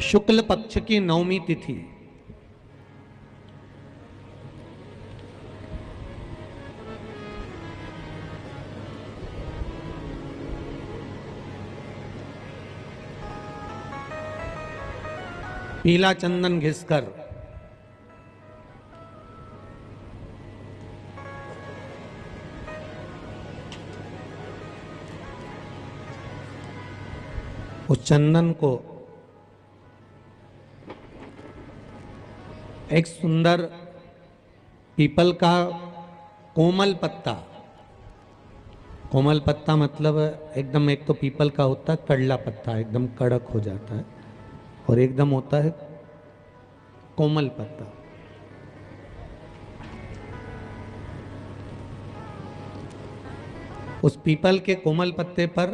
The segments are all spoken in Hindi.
शुक्ल पक्ष की नवमी तिथि पीला चंदन घिसकर उस चंदन को एक सुंदर पीपल का कोमल पत्ता, कोमल पत्ता मतलब एकदम, एक तो पीपल का होता है कड़ला पत्ता, एकदम कड़क हो जाता है, और एकदम होता है कोमल पत्ता। उस पीपल के कोमल पत्ते पर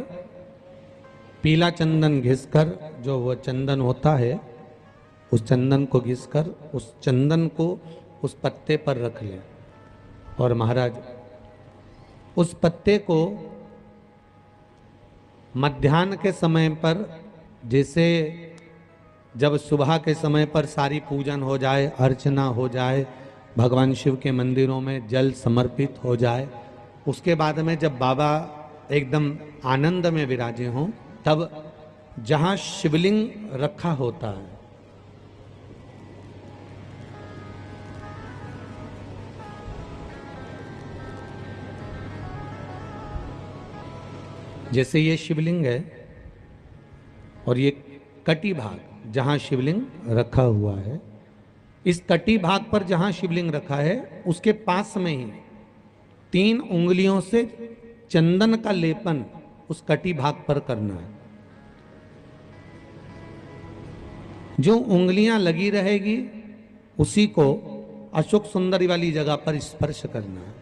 पीला चंदन घिसकर, जो वो चंदन होता है, उस चंदन को घिसकर उस चंदन को उस पत्ते पर रख ले। और महाराज उस पत्ते को मध्याह्न के समय पर, जैसे जब सुबह के समय पर सारी पूजन हो जाए, अर्चना हो जाए, भगवान शिव के मंदिरों में जल समर्पित हो जाए, उसके बाद में जब बाबा एकदम आनंद में विराजे हों, तब जहां शिवलिंग रखा होता है, जैसे ये शिवलिंग है और ये कटी भाग जहां शिवलिंग रखा हुआ है, इस कटी भाग पर जहां शिवलिंग रखा है उसके पास में ही 3 उंगलियों से चंदन का लेपन उस कटी भाग पर करना है। जो उंगलियां लगी रहेगी उसी को अशोक सुंदरी वाली जगह पर स्पर्श करना है,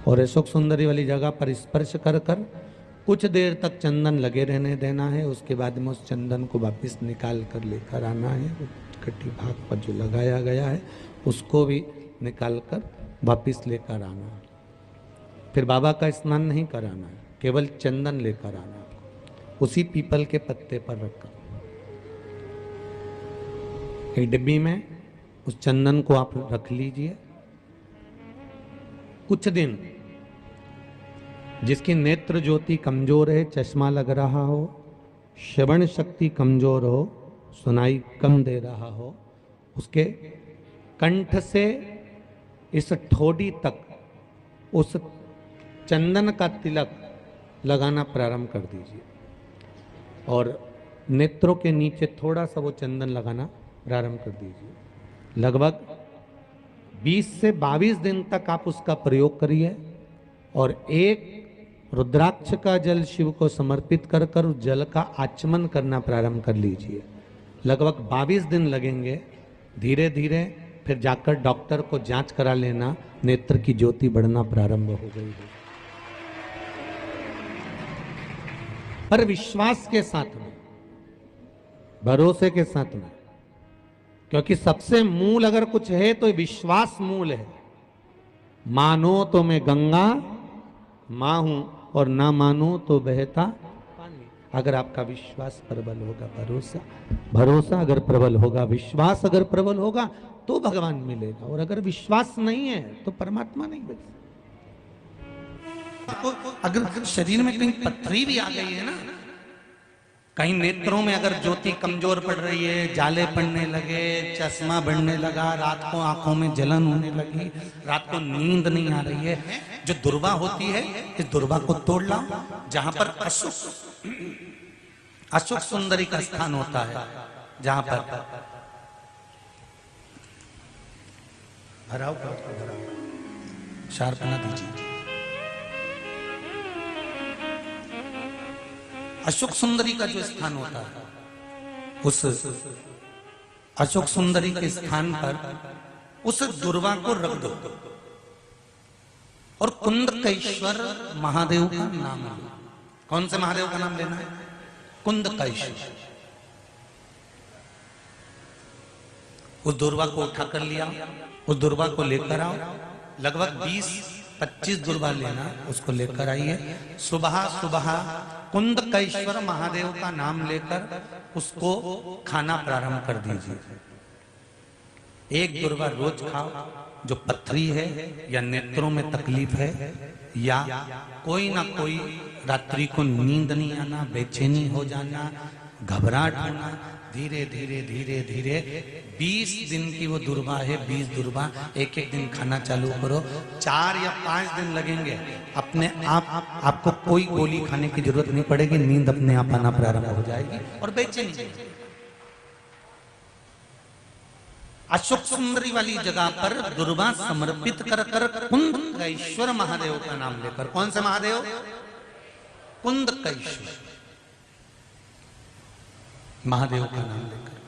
और अशोक सुंदरी वाली जगह पर स्पर्श कर कर कुछ देर तक चंदन लगे रहने देना है। उसके बाद में उस चंदन को वापस निकाल कर लेकर आना है। कटी भाग पर जो लगाया गया है उसको भी निकाल कर वापस लेकर आना है। फिर बाबा का स्नान नहीं कराना है, केवल चंदन लेकर आना है, उसी पीपल के पत्ते पर रखकर। एक डिब्बी में उस चंदन को आप रख लीजिए। कुछ दिन जिसकी नेत्र ज्योति कमजोर है, चश्मा लग रहा हो, श्रवण शक्ति कमजोर हो, सुनाई कम दे रहा हो, उसके कंठ से इस ठोड़ी तक उस चंदन का तिलक लगाना प्रारंभ कर दीजिए, और नेत्रों के नीचे थोड़ा सा वो चंदन लगाना प्रारंभ कर दीजिए। लगभग 20 से 22 दिन तक आप उसका प्रयोग करिए, और एक रुद्राक्ष का जल शिव को समर्पित कर कर उस जल का आचमन करना प्रारंभ कर लीजिए। लगभग 22 दिन लगेंगे। धीरे धीरे फिर जाकर डॉक्टर को जांच करा लेना, नेत्र की ज्योति बढ़ना प्रारंभ हो गई है। पर विश्वास के साथ में, भरोसे के साथ में, क्योंकि सबसे मूल अगर कुछ है तो विश्वास मूल है। मानो तो मैं गंगा मां हूं, और ना मानो तो बहता पानी। अगर आपका विश्वास प्रबल होगा, भरोसा अगर प्रबल होगा, विश्वास अगर प्रबल होगा तो भगवान मिलेगा, और अगर विश्वास नहीं है तो परमात्मा नहीं मिलेगा। अगर शरीर में कहीं पथरी भी आ गई है ना, कहीं नेत्रों में अगर ज्योति कमजोर पड़ रही है, जाले पड़ने लगे, चश्मा बढ़ने लगा, रात को आंखों में जलन होने लगी, रात को नींद नहीं आ रही है, जो दुर्वा होती है, इस दुर्वा को तोड़ लाओ। जहां पर अशोक सुंदरी का स्थान होता है, जहां पर भराव शार्पना दीजिए। अशोक सुंदरी का जो स्थान होता है, उस अशोक सुंदरी के स्थान पर उस दुर्वा को रख दो, और कुंदकेश्वर महादेव का नाम लो। कौन से महादेव का नाम लेना है? कुंदकेश्वर। उस दुर्वा को उठा कर लिया, उस दुर्वा को लेकर आओ। लगभग 20-25 दुर्वा लेना, उसको लेकर आइए। सुबह सुबह कुंदकेश्वर महादेव का नाम लेकर उसको खाना प्रारंभ कर दीजिए। एक दुर्वा रोज खाओ। जो पथरी है या नेत्रों में तकलीफ है या कोई ना कोई रात्रि को नींद नहीं आना, बेचैनी हो जाना, घबराहट होना, धीरे धीरे धीरे धीरे 20 दिन की वो दुर्वा है, 20 दुर्वा एक एक दिन खाना चालू करो। 4 या 5 दिन लगेंगे, अपने आप आपको कोई गोली खाने की जरूरत नहीं पड़ेगी, नींद अपने आप आना प्रारंभ हो जाएगी और बेचैनी। अशोक सुंदरी वाली जगह पर दुर्वा समर्पित कर कर कुंदकेश्वर महादेव का नाम लेकर, कौन से महादेव? कुंदकेश्वर महादेव का नाम लेकर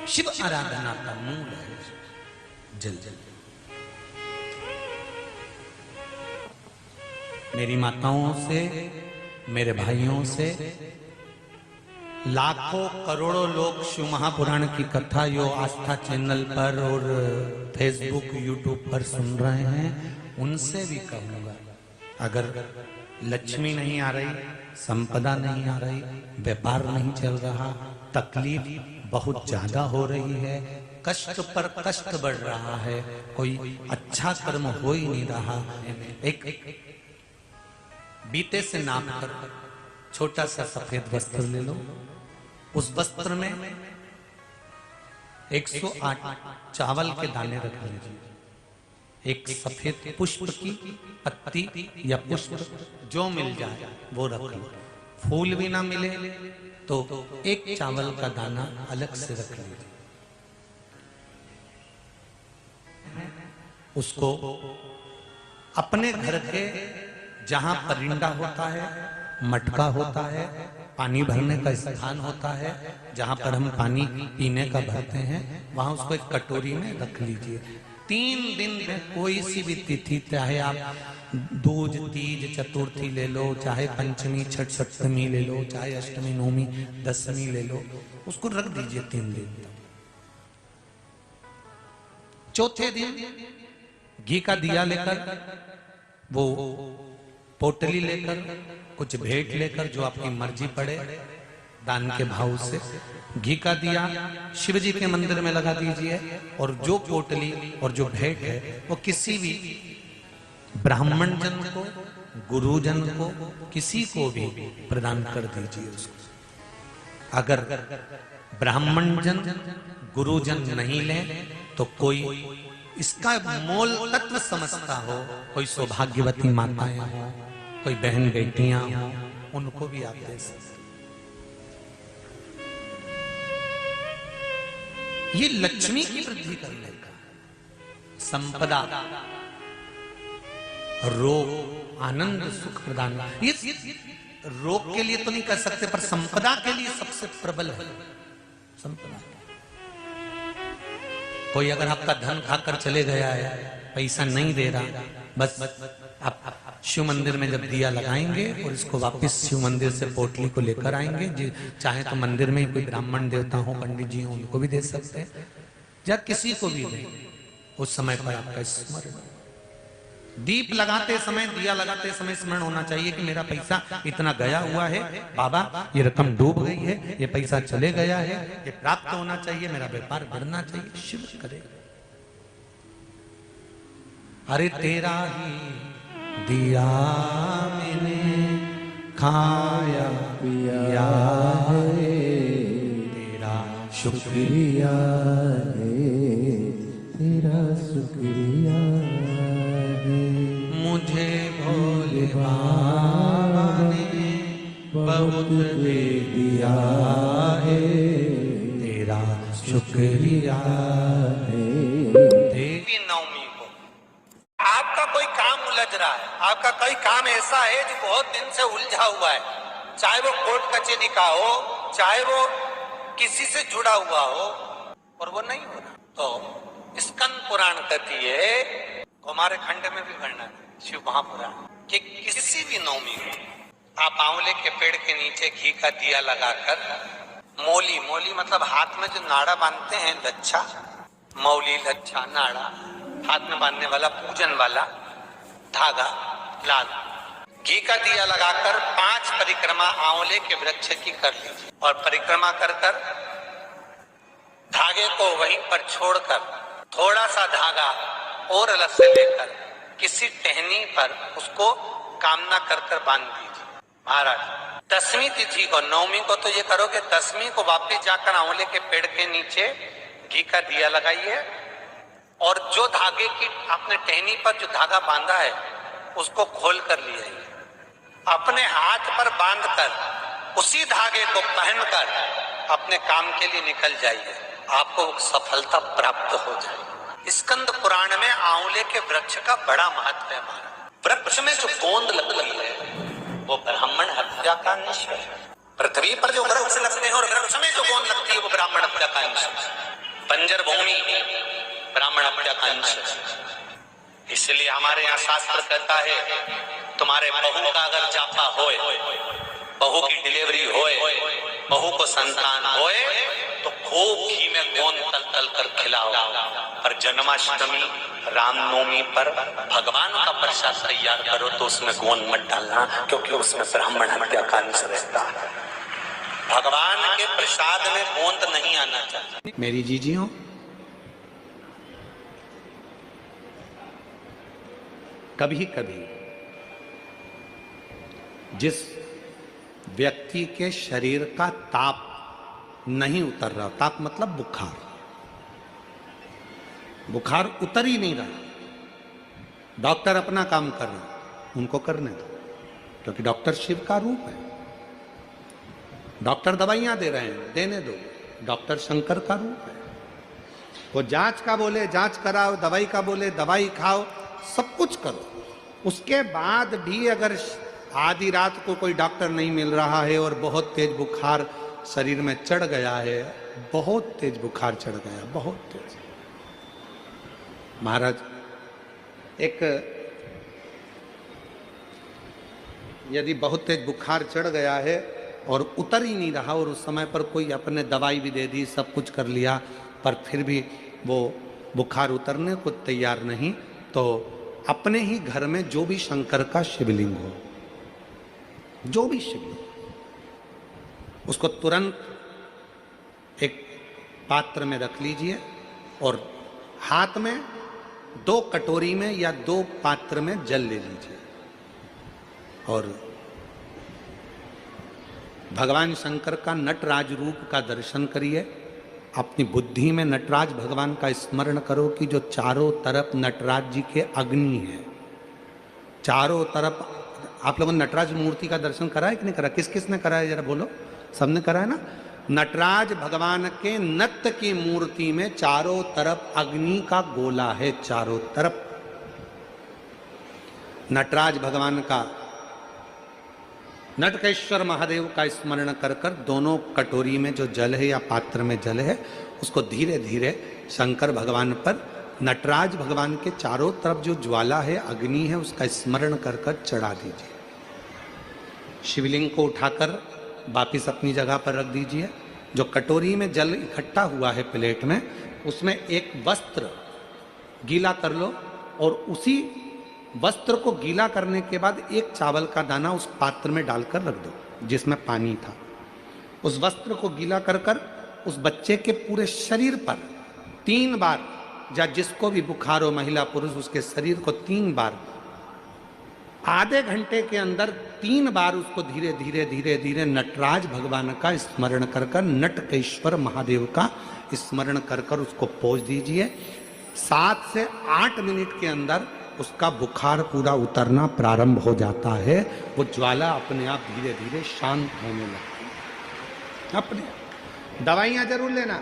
शिव आराधना का मूल है जल। मेरी माताओं से, मेरे भाइयों से, लाखों करोड़ों लोग शिव महापुराण की कथा यो आस्था चैनल पर और फेसबुक यूट्यूब पर सुन रहे हैं, उनसे भी कहूंगा, अगर लक्ष्मी नहीं आ रही, संपदा नहीं आ रही, व्यापार नहीं चल रहा, तकलीफ बहुत ज्यादा हो रही है, कष्ट पर कष्ट बढ़ रहा है, कोई अच्छा कर्म हो ही नहीं रहा, एक बीते से नाप कर छोटा सा सफेद वस्त्र ले लो। उस वस्त्र में 108 चावल के दाने रख लीजिए, एक सफेद पुष्प की पत्ती या पुष्प जो मिल जाए वो रख लो। फूल भी ना मिले तो एक चावल का दाना अलग से रख लीजिए। उसको अपने घर के जहां परिंदा होता है, मटका होता है, पानी भरने का स्थान होता है, जहां पर हम पानी पीने का भरते हैं, वहां उसको एक कटोरी में रख लीजिए। 3 दिन में कोई सी भी तिथि, चाहे आप दूज, तीज, चतुर्थी ले लो, चाहे पंचमी, छठ, सप्तमी ले लो, चाहे अष्टमी, नवमी, दसवीं ले लो, उसको रख दीजिए 3 दिन। चौथे दिन घी का दिया लेकर, वो पोटली लेकर, कुछ भेंट लेकर, जो आपकी मर्जी पड़े, दान के भाव से घी का दिया शिव जी के मंदिर में लगा दीजिए, और जो पोटली और जो भेंट है वो किसी भी ब्राह्मण जन को, गुरुजन को, किसी को भी प्रदान कर दीजिए उसको। अगर ब्राह्मण जन, गुरुजन नहीं ले तो कोई इसका मोल तत्व समझता हो, कोई सौभाग्यवती माताएं हो, कोई बहन बेटियां हो, उनको भी आप दे सकते। ये लक्ष्मी की वृद्धि करने का, संपदा, रोग, आनंद, सुख प्रदान, ये रोग के लिए तो नहीं कर सकते, पर संपदा के लिए सबसे प्रबल है संपदा। कोई अगर आपका धन खाकर चले गया है, पैसा नहीं दे रहा, बस आप शिव मंदिर में जब दिया लगाएंगे और इसको वापस शिव मंदिर से पोटली को लेकर आएंगे, चाहे तो मंदिर में कोई ब्राह्मण देवता हो, पंडित जी हो, उनको भी दे सकते हैं, या किसी को भी दे। उस समय पर आपका स्मरण, दीप लगाते समय, दिया लगाते समय स्मरण होना चाहिए कि मेरा पैसा इतना गया हुआ है, बाबा ये रकम डूब गई है, ये पैसा चले गया है, ये प्राप्त होना चाहिए, मेरा व्यापार बढ़ना चाहिए। शिव करे, अरे तेरा ही दिया मैंने खाया पिया है, तेरा शुक्रिया है, तेरा शुक्रिया है, मुझे भोले बाबा ने बहुत दे दिया है, तेरा शुक्रिया है। देवी नवमी को आपका कोई काम उलझ रहा है, आपका कोई काम ऐसा है जो बहुत दिन से उलझा हुआ है, चाहे वो कोर्ट कचहरी का हो, चाहे वो किसी से जुड़ा हुआ हो, और वो नहीं हो रहा, तो स्कंद पुराण कहती है, हमारे खंड में भी वर्णन शिव महापुराण, कि किसी भी नवमी को आप आंवले के पेड़ के नीचे घी का दिया लगाकर, मौली, मौली मतलब हाथ में जो नाड़ा बांधते हैं, लच्छा, मौली, लच्छा, नाड़ा, हाथ में बांधने वाला, पूजन वाला धागा लाल, घी का दिया लगाकर 5 परिक्रमा आंवले के वृक्ष की कर लीजिए और परिक्रमा कर कर धागे को वहीं पर छोड़कर थोड़ा सा धागा और अलग से लेकर किसी टहनी पर उसको कामना कर कर बांध दीजिए। महाराज 10वीं तिथि को, 9वीं को तो ये करो कि 10वीं को वापिस जाकर आंवले के पेड़ के नीचे घी का दिया लगाइए और जो धागे की आपने टहनी पर जो धागा बांधा है उसको खोल कर ले आइए, अपने हाथ पर बांधकर उसी धागे को पहनकर अपने काम के लिए निकल जाइए, आपको सफलता प्राप्त हो जाए। स्कंद पुराण में आंवले के वृक्ष का बड़ा महत्व है। वृक्ष में जो गोंद लगती है वो ब्राह्मण हत्या का अंश है। पृथ्वी पर जो वृक्ष लगते हैं और वृक्ष में जो गोंद लगती है वो ब्राह्मण हत्या का अंश है। बंजर भूमि ब्राह्मण हत्या का अंश है। इसलिए हमारे यहाँ शास्त्र कहता है तुम्हारे बहू का अगर जापा होए, बहू की डिलीवरी होए, बहू को संतान होए तो खूब घी में गोंद तल तल कर खिलाओ। पर जन्माष्टमी रामनवमी पर भगवान का प्रसाद तैयार करो तो उसमें गोंद मत डालना, क्योंकि उसमें ब्राह्मण हत्या का अंश रहता है। भगवान के प्रसाद में गोंद नहीं आना चाहिए। मेरी जीजियों, कभी कभी जिस व्यक्ति के शरीर का ताप नहीं उतर रहा, ताप मतलब बुखार, बुखार उतर ही नहीं रहा, डॉक्टर अपना काम कर रहे हैं, उनको करने दो, क्योंकि डॉक्टर शिव का रूप है। डॉक्टर दवाइयां दे रहे हैं, देने दो, डॉक्टर शंकर का रूप है। वो जांच का बोले जांच कराओ, दवाई का बोले दवाई खाओ, सब कुछ करो। उसके बाद भी अगर आधी रात को कोई डॉक्टर नहीं मिल रहा है और बहुत तेज बुखार शरीर में चढ़ गया है, बहुत तेज बुखार चढ़ गया, बहुत तेज। महाराज, एक यदि बहुत तेज बुखार चढ़ गया है और उतर ही नहीं रहा और उस समय पर कोई अपने दवाई भी दे दी, सब कुछ कर लिया, पर फिर भी वो बुखार उतरने को तैयार नहीं, तो अपने ही घर में जो भी शंकर का शिवलिंग हो, जो भी शिवलिंग, उसको तुरंत एक पात्र में रख लीजिए और हाथ में 2 कटोरी में या 2 पात्र में जल ले लीजिए और भगवान शंकर का नटराज रूप का दर्शन करिए। अपनी बुद्धि में नटराज भगवान का स्मरण करो कि जो चारों तरफ नटराज जी के अग्नि है, चारों तरफ। आप लोगों ने नटराज मूर्ति का दर्शन करा है कि नहीं करा? किस किस ने करा है, जरा बोलो। सबने करा है ना? नटराज भगवान के नत्य की मूर्ति में चारों तरफ अग्नि का गोला है, चारों तरफ। नटराज भगवान का, नटकेश्वर महादेव का स्मरण कर कर दोनों कटोरी में जो जल है या पात्र में जल है, उसको धीरे धीरे शंकर भगवान पर, नटराज भगवान के चारों तरफ जो ज्वाला है, अग्नि है, उसका स्मरण कर कर चढ़ा दीजिए। शिवलिंग को उठाकर वापिस अपनी जगह पर रख दीजिए। जो कटोरी में जल इकट्ठा हुआ है प्लेट में, उसमें एक वस्त्र गीला कर लो और उसी वस्त्र को गीला करने के बाद एक चावल का दाना उस पात्र में डालकर रख दो जिसमें पानी था। उस वस्त्र को गीला कर कर उस बच्चे के पूरे शरीर पर 3 बार, या जिसको भी बुखार हो, महिला पुरुष, उसके शरीर को 3 बार, आधे घंटे के अंदर 3 बार उसको धीरे धीरे धीरे धीरे नटराज भगवान का स्मरण कर कर, नटकेश्वर महादेव का स्मरण कर कर उसको पोंछ दीजिए। 7 से 8 मिनट के अंदर उसका बुखार पूरा उतरना प्रारंभ हो जाता है। वो ज्वाला अपने आप धीरे धीरे शांत होने लगती है। अपने दवाइयाँ जरूर लेना,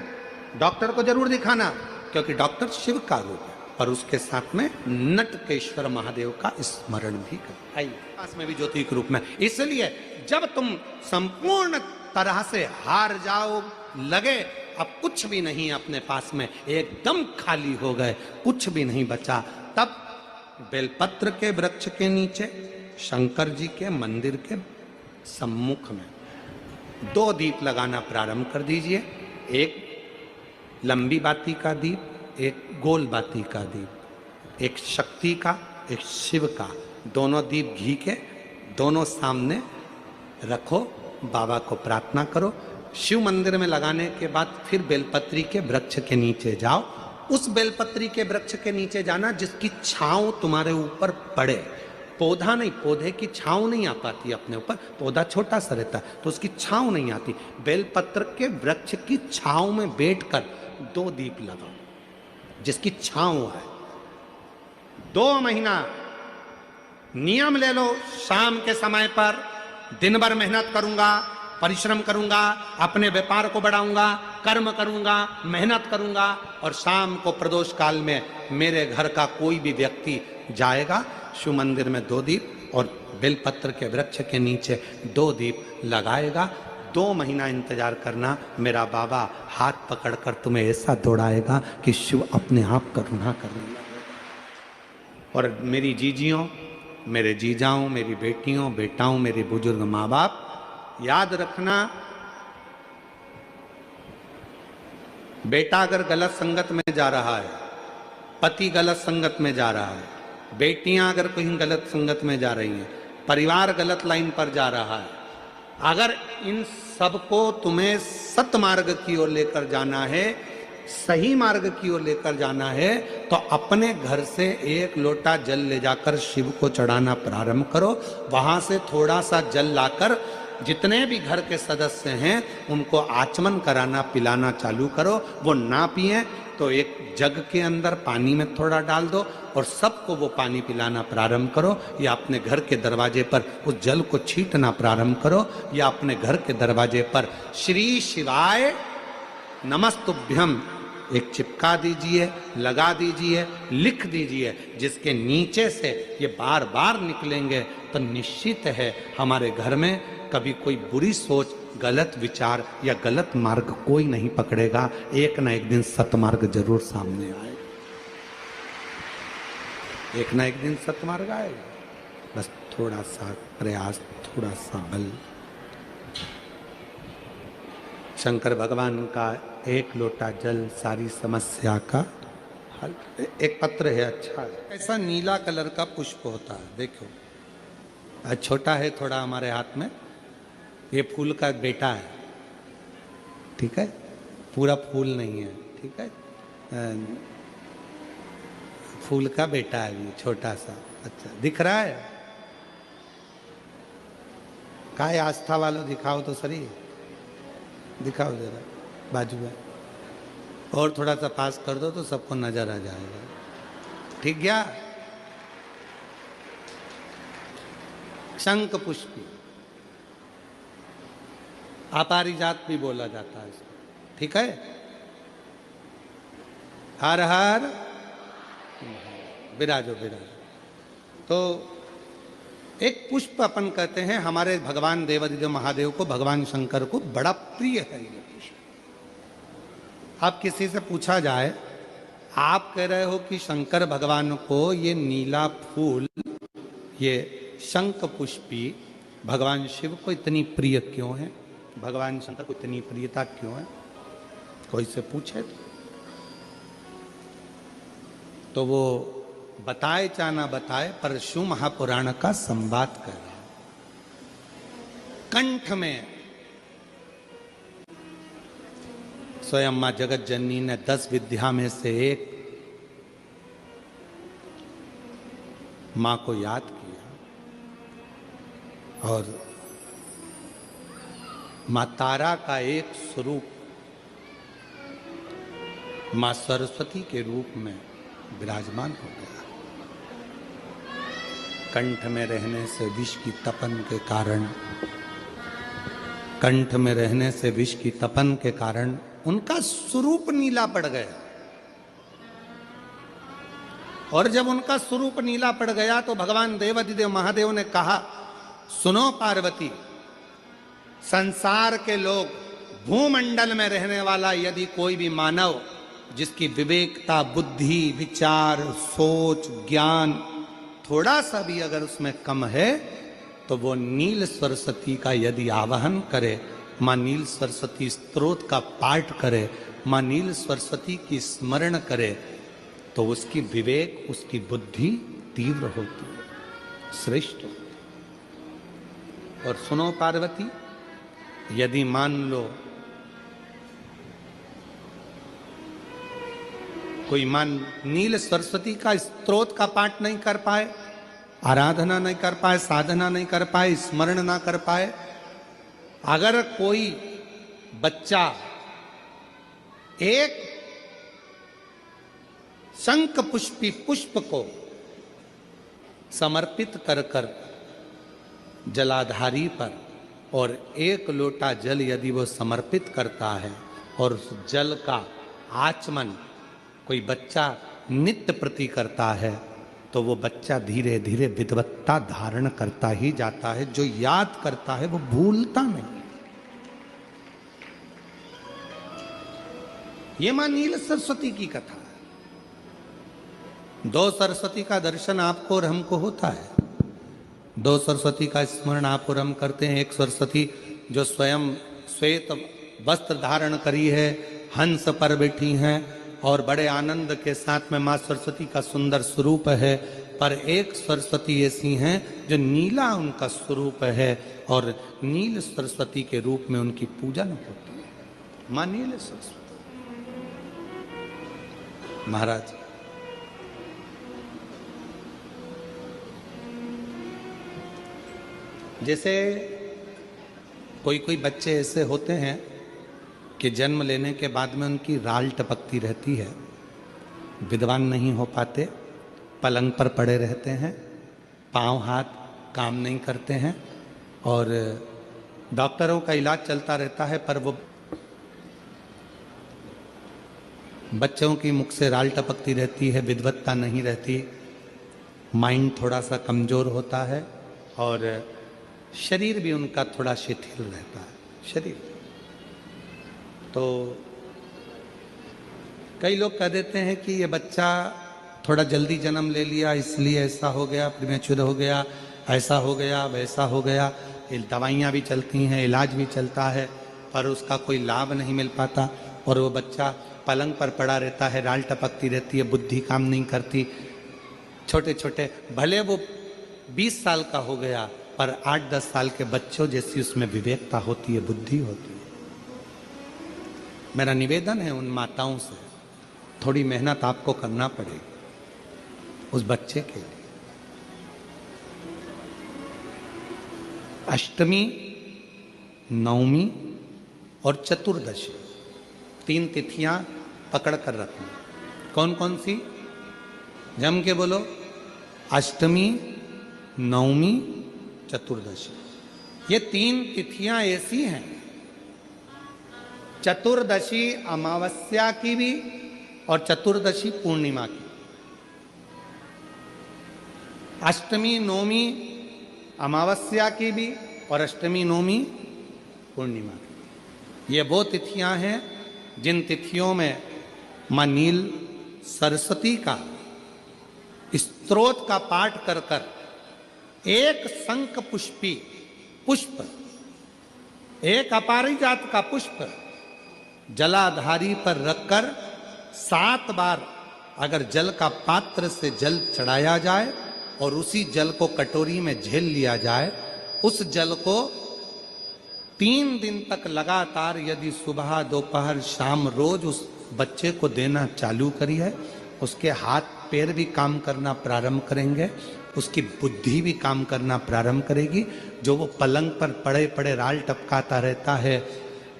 डॉक्टर को जरूर दिखाना, क्योंकि डॉक्टर शिव का रूप है, पर उसके साथ में नटकेश्वर महादेव का स्मरण भी कर। आइए, पास में भी ज्योति के रूप में। इसलिए जब तुम संपूर्ण तरह से हार जाओ, लगे अब कुछ भी नहीं अपने पास में, एकदम खाली हो गए, कुछ भी नहीं बचा, तब बेलपत्र के वृक्ष के नीचे शंकर जी के मंदिर के सम्मुख में 2 दीप लगाना प्रारंभ कर दीजिए। एक लंबी बाती का दीप, एक गोल बाती का दीप, एक शक्ति का, एक शिव का। दोनों दीप घी के दोनों सामने रखो, बाबा को प्रार्थना करो। शिव मंदिर में लगाने के बाद फिर बेलपत्री के वृक्ष के नीचे जाओ। उस बेलपत्री के वृक्ष के नीचे जाना जिसकी छांव तुम्हारे ऊपर पड़े। पौधा नहीं, पौधे की छांव नहीं आ पाती अपने ऊपर, पौधा छोटा सा रहता है तो उसकी छांव नहीं आती। बेलपत्र के वृक्ष की छांव में बैठकर 2 दीप लगाओ जिसकी छांव है। 2 महीना नियम ले लो, शाम के समय पर दिन भर मेहनत करूंगा, परिश्रम करूंगा, अपने व्यापार को बढ़ाऊंगा, कर्म करूंगा, मेहनत करूंगा, और शाम को प्रदोष काल में मेरे घर का कोई भी व्यक्ति जाएगा, शिव मंदिर में 2 दीप और बेलपत्र के वृक्ष के नीचे 2 दीप लगाएगा। 2 महीना इंतजार करना, मेरा बाबा हाथ पकड़कर तुम्हें ऐसा दौड़ाएगा कि शिव अपने आप करुणा करने लगेगा। और मेरी जीजियों, मेरे जीजाओं, मेरी बेटियों, बेटाओं, मेरे बुजुर्ग माँ बाप, याद रखना, बेटा अगर गलत संगत में जा रहा है, पति गलत संगत में जा रहा है, बेटियां अगर कहीं गलत संगत में जा रही हैं, परिवार गलत लाइन पर जा रहा है, अगर इन सबको तुम्हें सतमार्ग की ओर लेकर जाना है, सही मार्ग की ओर लेकर जाना है, तो अपने घर से 1 लोटा जल ले जाकर शिव को चढ़ाना प्रारंभ करो। वहां से थोड़ा सा जल लाकर जितने भी घर के सदस्य हैं उनको आचमन कराना, पिलाना चालू करो। वो ना पिए तो एक जग के अंदर पानी में थोड़ा डाल दो और सबको वो पानी पिलाना प्रारंभ करो, या अपने घर के दरवाजे पर उस जल को छींटना प्रारंभ करो, या अपने घर के दरवाजे पर श्री शिवाय नमस्तुभ्यम एक चिपका दीजिए, लगा दीजिए, लिख दीजिए, जिसके नीचे से ये बार बार निकलेंगे तो निश्चित है हमारे घर में कभी कोई बुरी सोच, गलत विचार या गलत मार्ग कोई नहीं पकड़ेगा। एक ना एक दिन सतमार्ग जरूर सामने आएगा, एक ना एक दिन सतमार्ग आएगा। बस थोड़ा सा प्रयास, थोड़ा सा बल। शंकर भगवान का 1 लोटा जल सारी समस्या का हल। एक पत्र है, अच्छा है, ऐसा नीला कलर का पुष्प होता है, देखो छोटा है थोड़ा हमारे हाथ में, ये फूल का बेटा है, ठीक है, पूरा फूल नहीं है, ठीक है, फूल का बेटा है ये छोटा सा। अच्छा दिख रहा है, काय आस्था वालों दिखाओ तो सही, दिखाओ जरा बाजू में, और थोड़ा सा पास कर दो तो सबको नजर आ जाएगा, ठीक गया। शंख पुष्पी, अपारिजात भी बोला जाता है इसको, ठीक है। हर हर विराजो विराजो। तो एक पुष्प अपन कहते हैं, हमारे भगवान देवादिदेव महादेव को, भगवान शंकर को बड़ा प्रिय है ये पुष्प। अब किसी से पूछा जाए, आप कह रहे हो कि शंकर भगवान को ये नीला फूल, ये शंख पुष्पी भगवान शिव को इतनी प्रिय क्यों है, भगवान शंकर को इतनी प्रियता क्यों है, कोई से पूछे तो वो बताए चाहे ना बताए, पर शिव महापुराण का संवाद कर रहे हैं। कंठ में स्वयं मां जगत जननी ने 10 विद्या में से एक मां को याद किया, और मां तारा का एक स्वरूप मां सरस्वती के रूप में विराजमान हो गया। कंठ में रहने से विष की तपन के कारण, कंठ में रहने से विष की तपन के कारण उनका स्वरूप नीला पड़ गया। और जब उनका स्वरूप नीला पड़ गया तो भगवान देवादिदेव महादेव ने कहा, सुनो पार्वती, संसार के लोग, भूमंडल में रहने वाला यदि कोई भी मानव जिसकी विवेकता, बुद्धि, विचार, सोच, ज्ञान थोड़ा सा भी अगर उसमें कम है, तो वो नील सरस्वती का यदि आवाहन करे, मां नील सरस्वती स्तोत्र का पाठ करे, मां नील सरस्वती की स्मरण करे, तो उसकी विवेक, उसकी बुद्धि तीव्र होती है, श्रेष्ठ होती है। और सुनो पार्वती, यदि मान लो कोई नील सरस्वती का स्तोत्र का पाठ नहीं कर पाए, आराधना नहीं कर पाए, साधना नहीं कर पाए, स्मरण ना कर पाए, अगर कोई बच्चा एक शंख पुष्पी पुष्प को समर्पित कर कर जलाधारी पर और एक लोटा जल यदि वो समर्पित करता है और उस जल का आचमन कोई बच्चा नित्य प्रति करता है, तो वो बच्चा धीरे धीरे विद्वत्ता धारण करता ही जाता है। जो याद करता है वो भूलता नहीं। ये मां नील सरस्वती की कथा है। दो सरस्वती का दर्शन आपको और हमको होता है, दो सरस्वती का स्मरण आप और हम करते हैं। एक सरस्वती जो स्वयं श्वेत वस्त्र धारण करी है, हंस पर बैठी हैं और बड़े आनंद के साथ में माँ सरस्वती का सुंदर स्वरूप है। पर एक सरस्वती ऐसी हैं जो नीला उनका स्वरूप है और नील सरस्वती के रूप में उनकी पूजन होती है। माँ नील सरस्वती। महाराज जैसे कोई कोई बच्चे ऐसे होते हैं कि जन्म लेने के बाद में उनकी राल टपकती रहती है, विद्वान नहीं हो पाते, पलंग पर पड़े रहते हैं, पांव हाथ काम नहीं करते हैं और डॉक्टरों का इलाज चलता रहता है, पर वो बच्चों की मुख से राल टपकती रहती है, विद्वत्ता नहीं रहती, माइंड थोड़ा सा कमजोर होता है और शरीर भी उनका थोड़ा शिथिल रहता है। शरीर तो कई लोग कह देते हैं कि ये बच्चा थोड़ा जल्दी जन्म ले लिया इसलिए ऐसा हो गया, प्रीमेच्योर हो गया, ऐसा हो गया, वैसा हो गया। दवाइयाँ भी चलती हैं, इलाज भी चलता है, पर उसका कोई लाभ नहीं मिल पाता और वो बच्चा पलंग पर पड़ा रहता है, राल टपकती रहती है, बुद्धि काम नहीं करती। छोटे छोटे भले वो 20 साल का हो गया, पर 8-10 साल के बच्चों जैसी उसमें विवेकता होती है, बुद्धि होती है। मेरा निवेदन है उन माताओं से, थोड़ी मेहनत आपको करना पड़ेगी उस बच्चे के लिए। अष्टमी, नवमी और चतुर्दशी 3 तिथियां पकड़ कर रखना। कौन कौन सी? जम के बोलो। अष्टमी, नवमी, चतुर्दशी। ये 3 तिथियां ऐसी हैं, चतुर्दशी अमावस्या की भी और चतुर्दशी पूर्णिमा की। अष्टमी नवमी अमावस्या की भी और अष्टमी नवमी पूर्णिमा की। ये वो तिथियां हैं जिन तिथियों में मां नील सरस्वती का स्तोत्र का पाठ कर कर एक शंख पुष्पी पुष्प, एक अपारिजात का पुष्प जलाधारी पर रखकर 7 बार अगर जल का पात्र से जल चढ़ाया जाए और उसी जल को कटोरी में झेल लिया जाए, उस जल को 3 दिन तक लगातार यदि सुबह दोपहर शाम रोज उस बच्चे को देना चालू करी है, उसके हाथ पैर भी काम करना प्रारंभ करेंगे, उसकी बुद्धि भी काम करना प्रारंभ करेगी। जो वो पलंग पर पड़े पड़े राल टपकाता रहता है,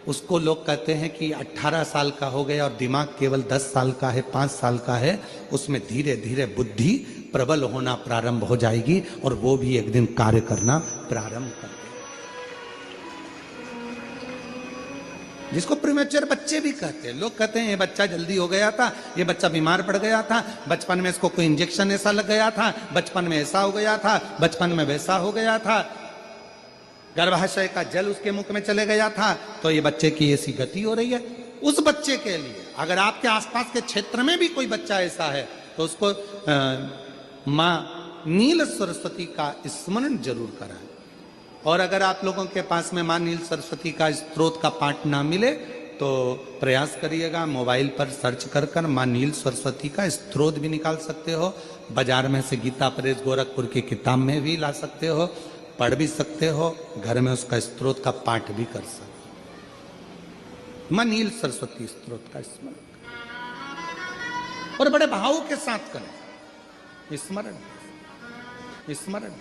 उसको लोग कहते हैं कि 18 साल का हो गया और दिमाग केवल 10 साल का है, 5 साल का है, उसमें धीरे धीरे बुद्धि प्रबल होना प्रारंभ हो जाएगी और वो भी एक दिन कार्य करना प्रारंभ कर देगा। जिसको प्रीमेच्योर बच्चे भी कहते हैं। लोग कहते हैं ये बच्चा जल्दी हो गया था, ये बच्चा बीमार पड़ गया था, बचपन में इसको कोई इंजेक्शन ऐसा लग गया था, बचपन में ऐसा हो गया था, बचपन में वैसा हो गया था, गर्भाशय का जल उसके मुख में चले गया था, तो ये बच्चे की ऐसी गति हो रही है। उस बच्चे के लिए अगर आपके आसपास के क्षेत्र में भी कोई बच्चा ऐसा है तो उसको मां नील सरस्वती का स्मरण जरूर कराएं। और अगर आप लोगों के पास में मां नील सरस्वती का स्तोत्र का पाठ ना मिले तो प्रयास करिएगा, मोबाइल पर सर्च कर कर मां नील सरस्वती का स्तोत्र भी निकाल सकते हो। बाजार में से गीता प्रेस गोरखपुर की किताब में भी ला सकते हो। पढ़ भी सकते हो, घर में उसका स्तोत्र का पाठ भी कर सकते हो। मां नील सरस्वती स्तोत्र का स्मरण और बड़े भाव के साथ करें स्मरण स्मरण।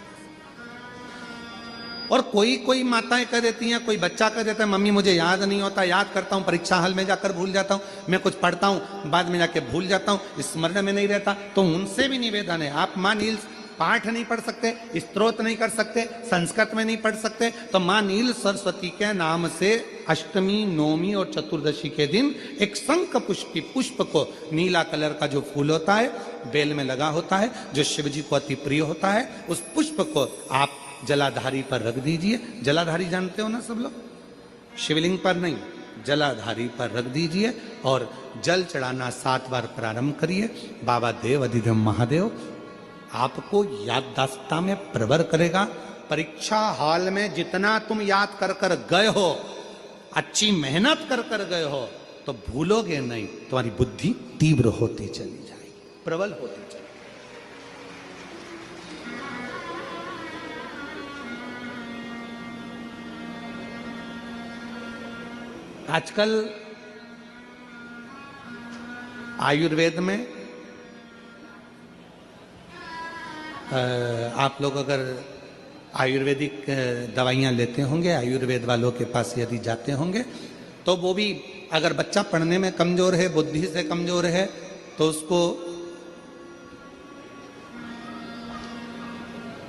और कोई माताएं कह देती हैं, कोई बच्चा कह देता है मम्मी मुझे याद नहीं होता, याद करता हूं परीक्षा हॉल में जाकर भूल जाता हूं, मैं कुछ पढ़ता हूं बाद में जाके भूल जाता हूं, स्मरण में नहीं रहता। तो उनसे भी निवेदन है, आप मां नील पाठ नहीं पढ़ सकते, स्तोत्र नहीं कर सकते, संस्कृत में नहीं पढ़ सकते, तो मां नील सरस्वती के नाम से अष्टमी, नवमी और चतुर्दशी के दिन एक शंख पुष्पी पुष्प को, नीला कलर का जो फूल होता है बेल में लगा होता है, जो शिव जी को अति प्रिय होता है, उस पुष्प को आप जलाधारी पर रख दीजिए। जलाधारी जानते हो ना सब लोग, शिवलिंग पर नहीं, जलाधारी पर रख दीजिए और जल चढ़ाना 7 बार प्रारंभ करिए। बाबा देव अधिदेव महादेव आपको याददाश्तता में प्रवर करेगा। परीक्षा हॉल में जितना तुम याद कर कर गए हो, अच्छी मेहनत कर कर गए हो, तो भूलोगे नहीं, तुम्हारी बुद्धि तीव्र होती चली जाएगी, प्रबल होती चली। आजकल आयुर्वेद में आप लोग अगर आयुर्वेदिक दवाइयाँ लेते होंगे, आयुर्वेद वालों के पास यदि जाते होंगे, तो वो भी अगर बच्चा पढ़ने में कमजोर है, बुद्धि से कमजोर है, तो उसको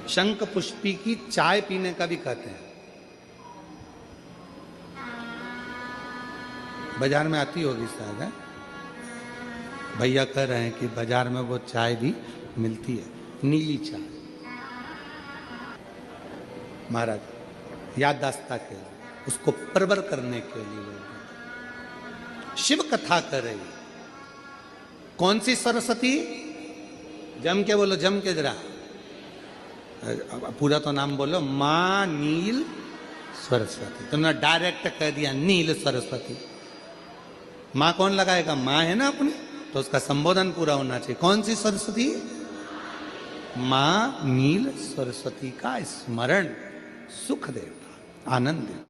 शंख पुष्पी की चाय पीने का भी कहते हैं। बाजार में आती होगी शायद, है भैया कह रहे हैं कि बाजार में वो चाय भी मिलती है, नीली चाय। महाराज याददाश्ता के लिए, उसको प्रवर करने के लिए शिव कथा कर रही। कौन सी सरस्वती? जम के बोलो, जम के जरा, पूरा तो नाम बोलो। मां नील सरस्वती। तुमने डायरेक्ट कह दिया नील सरस्वती। मां कौन लगाएगा? मां है ना अपनी, तो उसका संबोधन पूरा होना चाहिए। कौन सी सरस्वती? मां नील सरस्वती का स्मरण सुख देता, आनंद देता।